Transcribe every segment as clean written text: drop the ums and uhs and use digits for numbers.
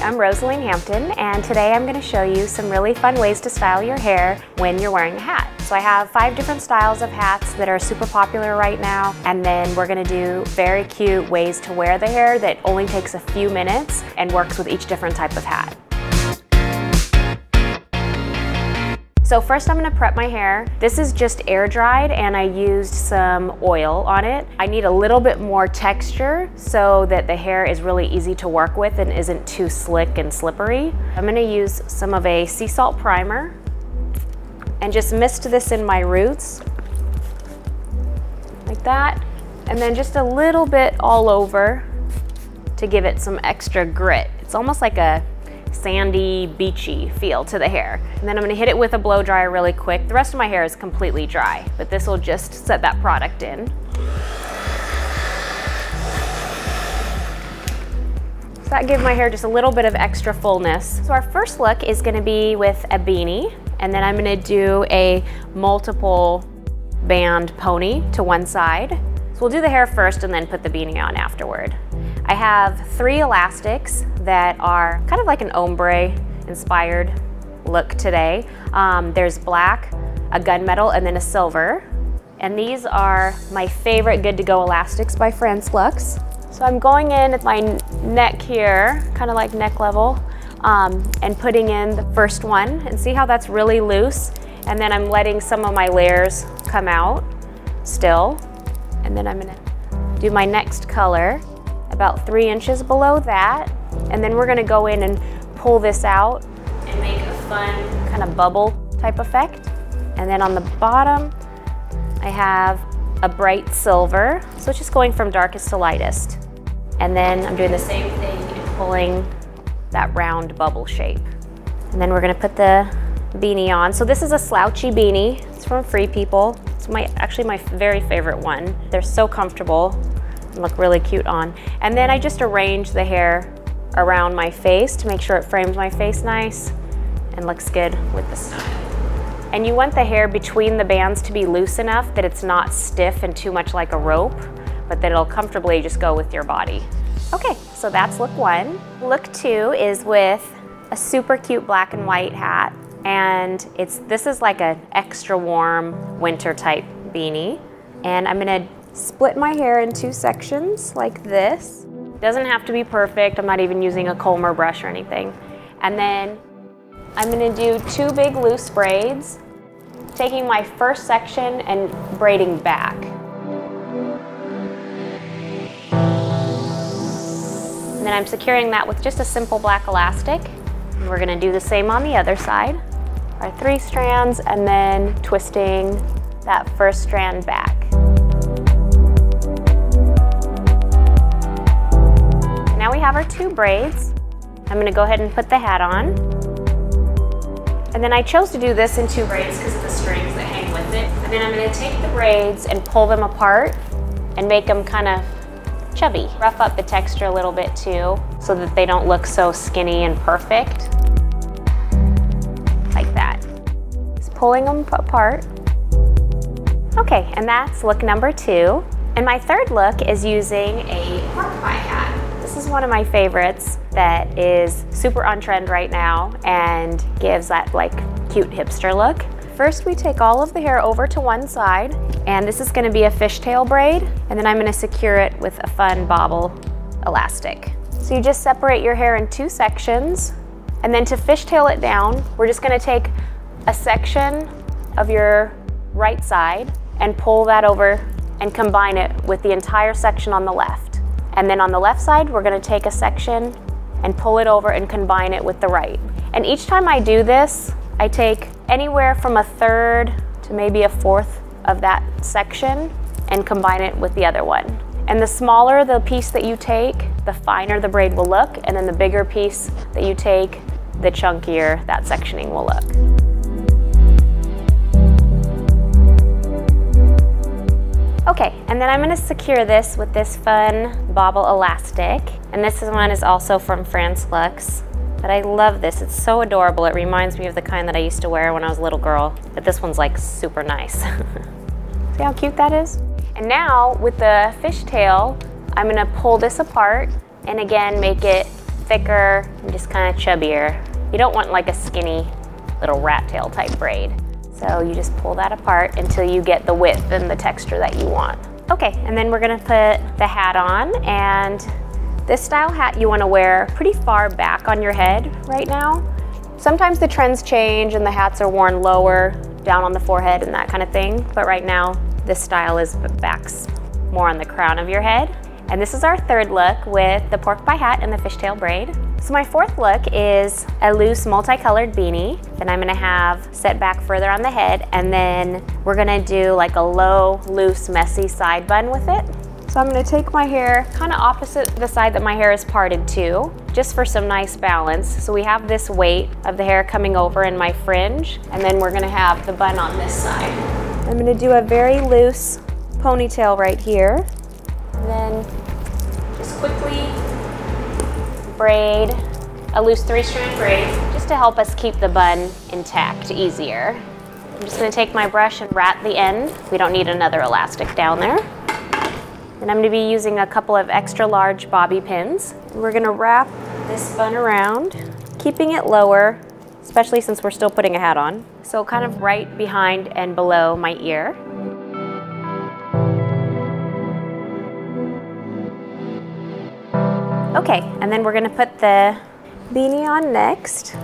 I'm Rosaline Hampton, and today I'm going to show you some really fun ways to style your hair when you're wearing a hat. So I have 5 different styles of hats that are super popular right now, and then we're going to do very cute ways to wear the hair that only takes a few minutes and works with each different type of hat. So first I'm going to prep my hair. This is just air dried and I used some oil on it. I need a little bit more texture so that the hair is really easy to work with and isn't too slick and slippery. I'm going to use some of a sea salt primer and just mist this in my roots like that, and then just a little bit all over to give it some extra grit. It's almost like a sandy, beachy feel to the hair. And then I'm going to hit it with a blow dryer really quick. The rest of my hair is completely dry, but this will just set that product in. So that gives my hair just a little bit of extra fullness. So our first look is going to be with a beanie, and then I'm going to do a multiple band pony to one side. So we'll do the hair first and then put the beanie on afterward. I have 3 elastics that are kind of like an ombre inspired look today. There's black, a gunmetal, and then a silver. And these are my favorite Good to Go elastics by Lux. So I'm going in at my neck here, kind of like neck level, and putting in the first one, and see how that's really loose. And then I'm letting some of my layers come out still. And then I'm gonna do my next color about 3 inches below that, and then we're going to go in and pull this out and make a fun kind of bubble type effect. And then on the bottom I have a bright silver, so it's just going from darkest to lightest. And then I'm doing the same thing and pulling that round bubble shape. And then we're going to put the beanie on. So this is a slouchy beanie. It's from Free People. It's actually my very favorite one. They're so comfortable. Look really cute on. And then I just arrange the hair around my face to make sure it frames my face nice and looks good with the style. And you want the hair between the bands to be loose enough that it's not stiff and too much like a rope, but that it'll comfortably just go with your body. Okay, so that's look 1. Look 2 is with a super cute black and white hat, and this is like an extra warm winter type beanie. And I'm gonna split my hair in 2 sections like this. Doesn't have to be perfect. I'm not even using a comb or brush or anything. And then I'm going to do 2 big loose braids, taking my first section and braiding back. And then I'm securing that with just a simple black elastic. And we're going to do the same on the other side. Our 3 strands, and then twisting that first strand back. Now we have our 2 braids. I'm going to go ahead and put the hat on. And then I chose to do this in 2 braids because of the strings that hang with it. And then I'm going to take the braids and pull them apart and make them kind of chubby. Rough up the texture a little bit too so that they don't look so skinny and perfect. Like that. Just pulling them apart. Okay, and that's look number 2. And my third look is using a pork pie hat. This is one of my favorites that is super on trend right now and gives that like cute hipster look. First we take all of the hair over to one side, and this is going to be a fishtail braid, and then I'm going to secure it with a fun bobble elastic. So you just separate your hair in 2 sections, and then to fishtail it down, we're just going to take a section of your right side and pull that over and combine it with the entire section on the left. And then on the left side, we're going to take a section and pull it over and combine it with the right. And each time I do this, I take anywhere from 1/3 to maybe 1/4 of that section and combine it with the other one. And the smaller the piece that you take, the finer the braid will look, and then the bigger piece that you take, the chunkier that sectioning will look. Okay, and then I'm going to secure this with this fun bobble elastic. And this one is also from Lux. But I love this. It's so adorable. It reminds me of the kind that I used to wear when I was a little girl. But this one's like super nice. See how cute that is? And now with the fishtail, I'm going to pull this apart and again make it thicker and just kind of chubbier. You don't want like a skinny little rat tail type braid. So you just pull that apart until you get the width and the texture that you want. Okay, and then we're gonna put the hat on, and this style hat you wanna wear pretty far back on your head right now. Sometimes the trends change and the hats are worn lower, down on the forehead and that kind of thing, but right now this style is backs more on the crown of your head. And this is our third look with the pork pie hat and the fishtail braid. So my fourth look is a loose multicolored beanie that I'm gonna have set back further on the head, and then we're gonna do like a low, loose, messy side bun with it. So I'm gonna take my hair kind of opposite the side that my hair is parted to, just for some nice balance. So we have this weight of the hair coming over in my fringe, and then we're gonna have the bun on this side. I'm gonna do a very loose ponytail right here. And then just quickly braid a loose 3-strand braid just to help us keep the bun intact easier. I'm just going to take my brush and rat the end. We don't need another elastic down there. And I'm going to be using a couple of extra large bobby pins. And we're going to wrap this bun around, keeping it lower, especially since we're still putting a hat on. So kind of right behind and below my ear. Okay, and then we're gonna put the beanie on next.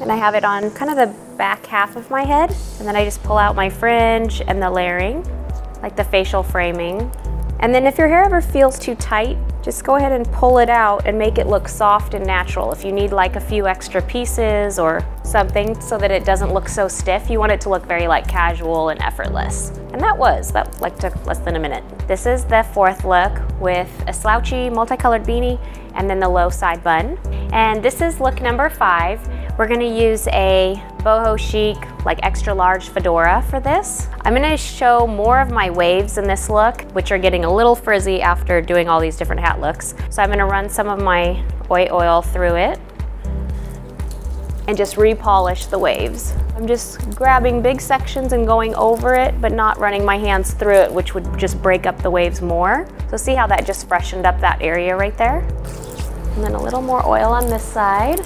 And I have it on kind of the back half of my head. And then I just pull out my fringe and the layering, like the facial framing. And then if your hair ever feels too tight, just go ahead and pull it out and make it look soft and natural. If you need like a few extra pieces or something so that it doesn't look so stiff, you want it to look very like casual and effortless. And that like took less than a minute. This is the fourth look with a slouchy multicolored beanie and then the low side bun. And this is look number 5. We're gonna use a boho chic, like extra large fedora for this. I'm gonna show more of my waves in this look, which are getting a little frizzy after doing all these different hat looks. So I'm gonna run some of my oil through it and just repolish the waves. I'm just grabbing big sections and going over it, but not running my hands through it, which would just break up the waves more. So see how that just freshened up that area right there? And then a little more oil on this side.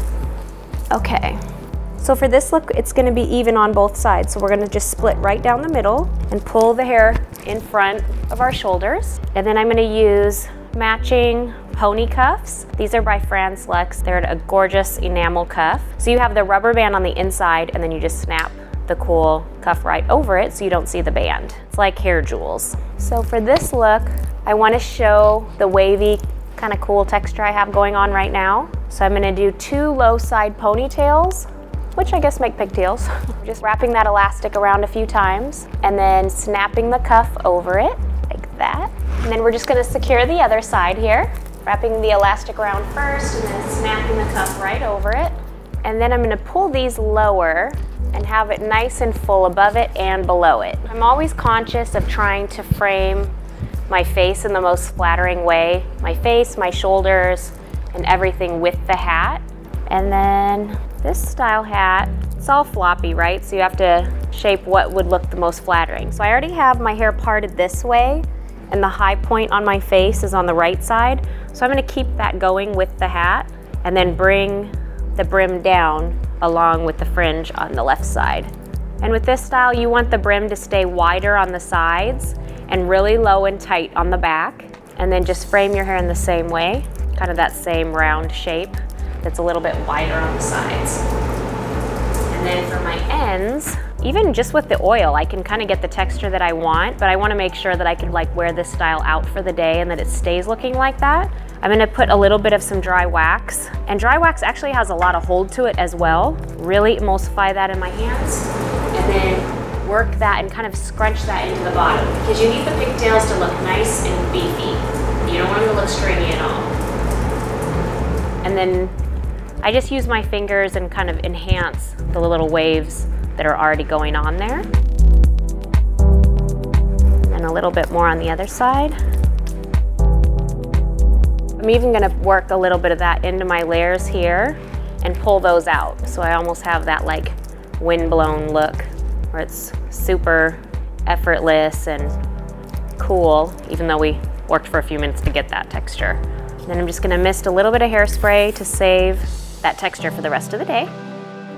Okay, so for this look, it's gonna be even on both sides. So we're gonna just split right down the middle and pull the hair in front of our shoulders. And then I'm gonna use matching pony cuffs. These are by Franz Lux. They're a gorgeous enamel cuff. So you have the rubber band on the inside, and then you just snap the cool cuff right over it so you don't see the band. It's like hair jewels. So for this look, I wanna show the wavy kind of cool texture I have going on right now. So I'm gonna do 2 low side ponytails, which I guess make pigtails. Just wrapping that elastic around a few times and then snapping the cuff over it like that. And then we're just gonna secure the other side here, wrapping the elastic around first and then snapping the cuff right over it. And then I'm gonna pull these lower and have it nice and full above it and below it. I'm always conscious of trying to frame my face in the most flattering way. My face, my shoulders, and everything with the hat. And then this style hat, it's all floppy, right? So you have to shape what would look the most flattering. So I already have my hair parted this way, and the high point on my face is on the right side. So I'm gonna keep that going with the hat, and then bring the brim down along with the fringe on the left side. And with this style, you want the brim to stay wider on the sides and really low and tight on the back. And then just frame your hair in the same way, kind of that same round shape that's a little bit wider on the sides. And then for my ends, even just with the oil, I can kind of get the texture that I want, but I want to make sure that I can like wear this style out for the day and that it stays looking like that. I'm gonna put a little bit of some dry wax, and dry wax actually has a lot of hold to it as well. Really emulsify that in my hands, and then work that and kind of scrunch that into the bottom, because you need the pigtails to look nice and beefy. You don't want them to look stringy at all. And then I just use my fingers and kind of enhance the little waves that are already going on there. And a little bit more on the other side. I'm even gonna work a little bit of that into my layers here and pull those out. So I almost have that like wind-blown look where it's super effortless and cool, even though we worked for a few minutes to get that texture. Then I'm just gonna mist a little bit of hairspray to save that texture for the rest of the day.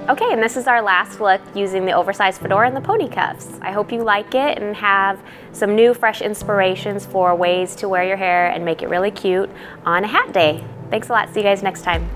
Okay, and this is our last look using the oversized fedora and the pony cuffs. I hope you like it and have some new fresh inspirations for ways to wear your hair and make it really cute on a hat day. Thanks a lot, see you guys next time.